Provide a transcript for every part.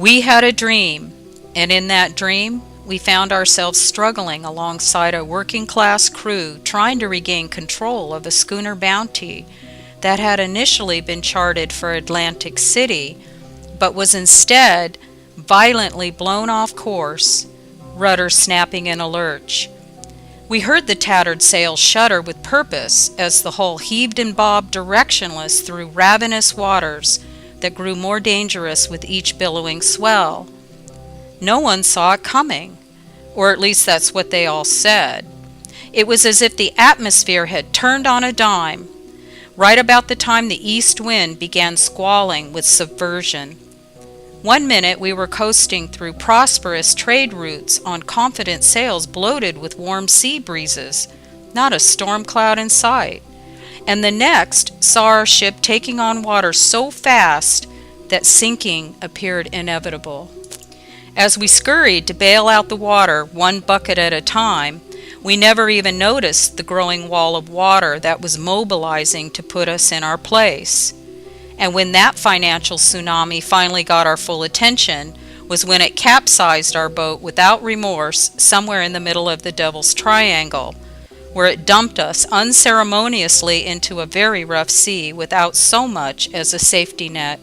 We had a dream, and in that dream, we found ourselves struggling alongside a working-class crew trying to regain control of a schooner Bounty that had initially been charted for Atlantic City, but was instead violently blown off course, rudder snapping in a lurch. We heard the tattered sails shudder with purpose as the hull heaved and bobbed directionless through ravenous waters that grew more dangerous with each billowing swell. No one saw it coming, or at least that's what they all said. It was as if the atmosphere had turned on a dime, right about the time the east wind began squalling with subversion. One minute we were coasting through prosperous trade routes on confident sails bloated with warm sea breezes, not a storm cloud in sight. And the next saw our ship taking on water so fast that sinking appeared inevitable. As we scurried to bail out the water one bucket at a time, we never even noticed the growing wall of water that was mobilizing to put us in our place. And when that financial tsunami finally got our full attention was when it capsized our boat without remorse somewhere in the middle of the Devil's Triangle, where it dumped us unceremoniously into a very rough sea without so much as a safety net.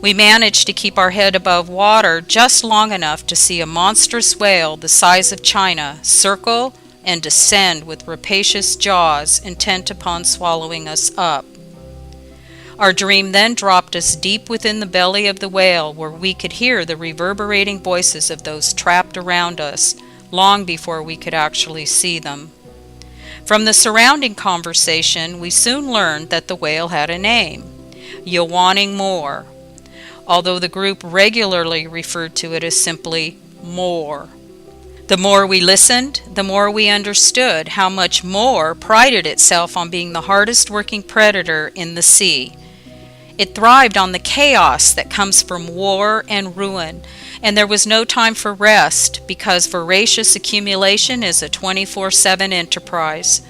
We managed to keep our head above water just long enough to see a monstrous whale the size of China circle and descend with rapacious jaws intent upon swallowing us up. Our dream then dropped us deep within the belly of the whale, where we could hear the reverberating voices of those trapped around us long before we could actually see them. From the surrounding conversation, we soon learned that the whale had a name, Yawning Moor, although the group regularly referred to it as simply Moor. The more we listened, the more we understood how much Moor prided itself on being the hardest working predator in the sea. It thrived on the chaos that comes from war and ruin, and there was no time for rest because voracious accumulation is a 24/7 enterprise.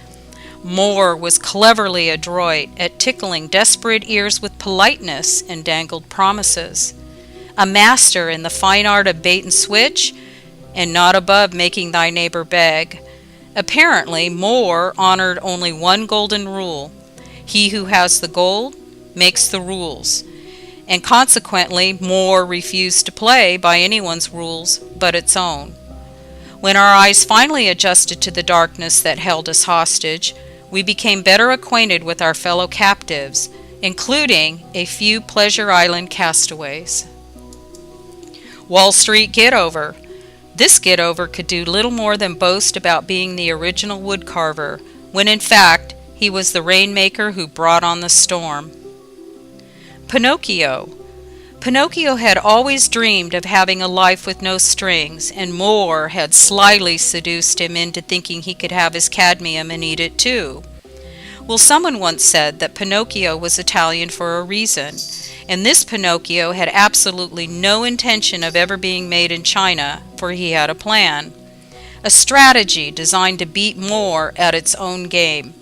Moor was cleverly adroit at tickling desperate ears with politeness and dangled promises. A master in the fine art of bait and switch, and not above making thy neighbor beg. Apparently, Moor honored only one golden rule: he who has the gold makes the rules, and consequently Moor refused to play by anyone's rules but its own. When our eyes finally adjusted to the darkness that held us hostage, we became better acquainted with our fellow captives, including a few Pleasure Island castaways. Wall Street Get-Over. This get-over could do little more than boast about being the original woodcarver, when in fact he was the rainmaker who brought on the storm. Pinocchio. Pinocchio had always dreamed of having a life with no strings, and Moor had slyly seduced him into thinking he could have his cadmium and eat it too. Well, someone once said that Pinocchio was Italian for a reason, and this Pinocchio had absolutely no intention of ever being made in China, for he had a plan. A strategy designed to beat Moor at its own game.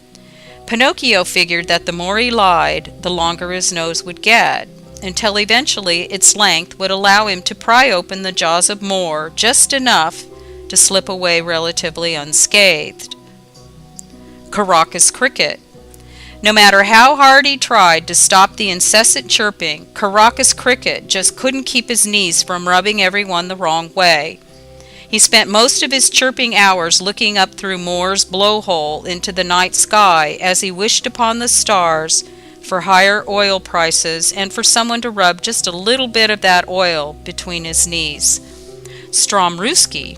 Pinocchio figured that the more he lied, the longer his nose would get, until eventually its length would allow him to pry open the jaws of Moor just enough to slip away relatively unscathed. Caracas Cricket. No matter how hard he tried to stop the incessant chirping, Caracas Cricket just couldn't keep his knees from rubbing everyone the wrong way. He spent most of his chirping hours looking up through Moor's blowhole into the night sky as he wished upon the stars for higher oil prices and for someone to rub just a little bit of that oil between his knees. Stromruski.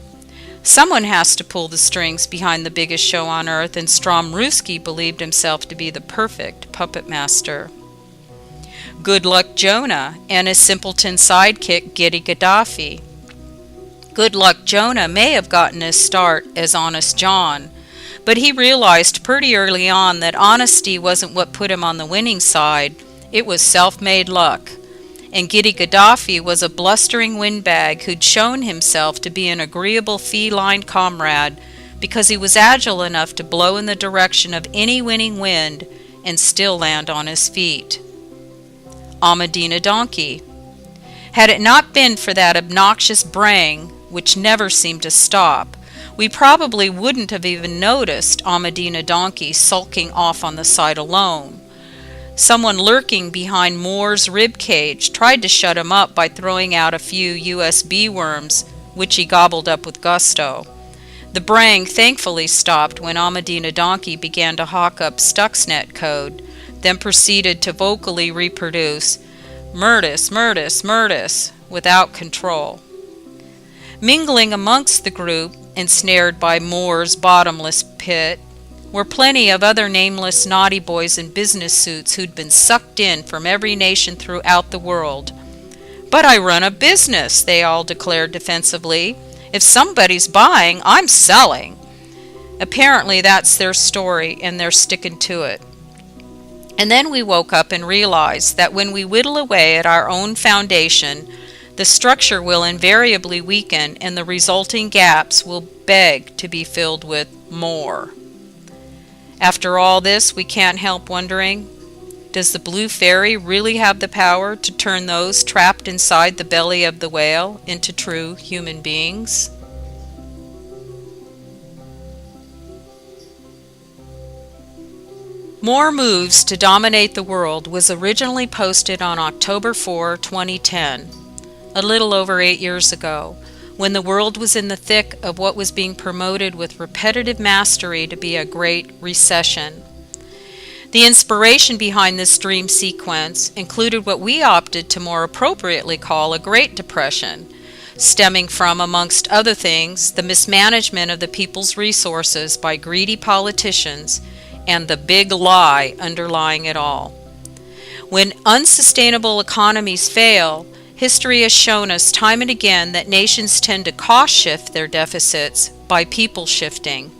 Someone has to pull the strings behind the biggest show on earth, and Stromruski believed himself to be the perfect puppet master. Good Luck Jonah and his simpleton sidekick Giddy Gaddafi. Good Luck Jonah may have gotten his start as Honest John, but he realized pretty early on that honesty wasn't what put him on the winning side, it was self-made luck. And Giddy Gaddafi was a blustering windbag who'd shown himself to be an agreeable feline comrade because he was agile enough to blow in the direction of any winning wind and still land on his feet. Ahmadina Donkey. Had it not been for that obnoxious braying, which never seemed to stop, we probably wouldn't have even noticed Ahmadina Donkey sulking off on the side alone. Someone lurking behind Moore's rib cage tried to shut him up by throwing out a few USB worms, which he gobbled up with gusto. The braying thankfully stopped when Ahmadina Donkey began to hawk up Stuxnet code, then proceeded to vocally reproduce "Murtis, Murtis, Murtis" without control. Mingling amongst the group, ensnared by Moore's bottomless pit, were plenty of other nameless naughty boys in business suits who'd been sucked in from every nation throughout the world. "But I run a business," they all declared defensively. "If somebody's buying, I'm selling." Apparently that's their story, and they're sticking to it. And then we woke up and realized that when we whittle away at our own foundation, the structure will invariably weaken and the resulting gaps will beg to be filled with more. After all this, we can't help wondering, does the blue fairy really have the power to turn those trapped inside the belly of the whale into true human beings? More Moves to Dominate the World was originally posted on October 4, 2010, a little over 8 years ago, when the world was in the thick of what was being promoted with repetitive mastery to be a Great Recession. The inspiration behind this dream sequence included what we opted to more appropriately call a Great Depression, stemming from, amongst other things, the mismanagement of the people's resources by greedy politicians and the big lie underlying it all. When unsustainable economies fail, history has shown us time and again that nations tend to cost shift their deficits by people shifting.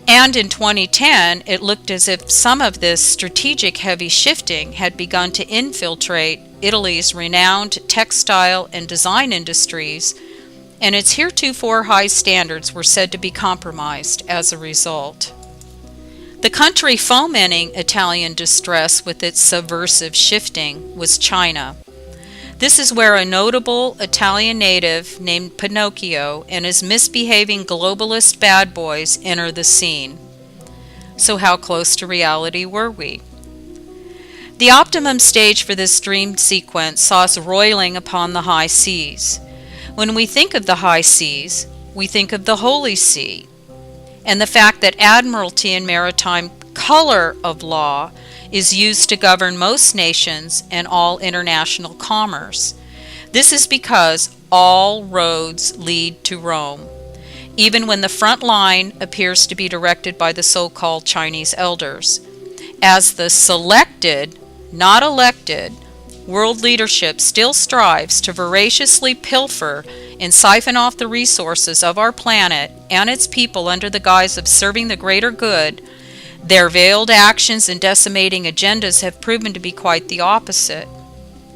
And in 2010, it looked as if some of this strategic heavy shifting had begun to infiltrate Italy's renowned textile and design industries, and its heretofore high standards were said to be compromised as a result. The country fomenting Italian distress with its subversive shifting was China. This is where a notable Italian native named Pinocchio and his misbehaving globalist bad boys enter the scene. So how close to reality were we? The optimum stage for this dream sequence saw us roiling upon the high seas. When we think of the high seas, we think of the Holy See, and the fact that admiralty and maritime color of law is used to govern most nations and all international commerce. This is because all roads lead to Rome, even when the front line appears to be directed by the so-called Chinese elders. As the selected, not elected, world leadership still strives to voraciously pilfer and siphon off the resources of our planet and its people under the guise of serving the greater good, their veiled actions and decimating agendas have proven to be quite the opposite.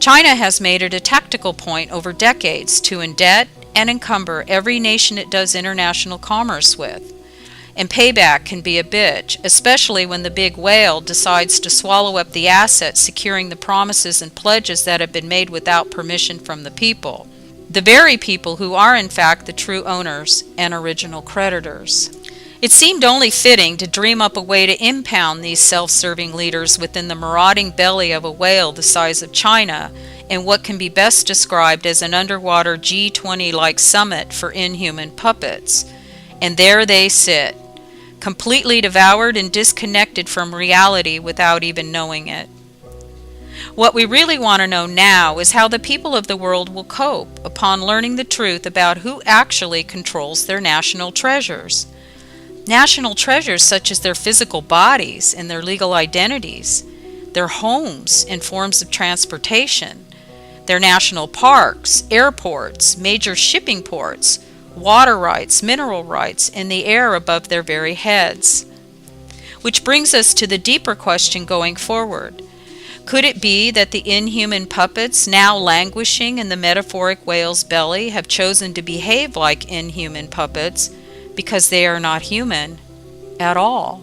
China has made it a tactical point over decades to indebt and encumber every nation it does international commerce with. And payback can be a bitch, especially when the big whale decides to swallow up the assets securing the promises and pledges that have been made without permission from the people. The very people who are in fact the true owners and original creditors. It seemed only fitting to dream up a way to impound these self-serving leaders within the marauding belly of a whale the size of China in what can be best described as an underwater G20-like summit for inhuman puppets. And there they sit, completely devoured and disconnected from reality without even knowing it. What we really want to know now is how the people of the world will cope upon learning the truth about who actually controls their national treasures. National treasures such as their physical bodies and their legal identities, their homes and forms of transportation, their national parks, airports, major shipping ports, water rights, mineral rights, and the air above their very heads. Which brings us to the deeper question going forward. Could it be that the inhuman puppets now languishing in the metaphoric whale's belly have chosen to behave like inhuman puppets because they are not human at all?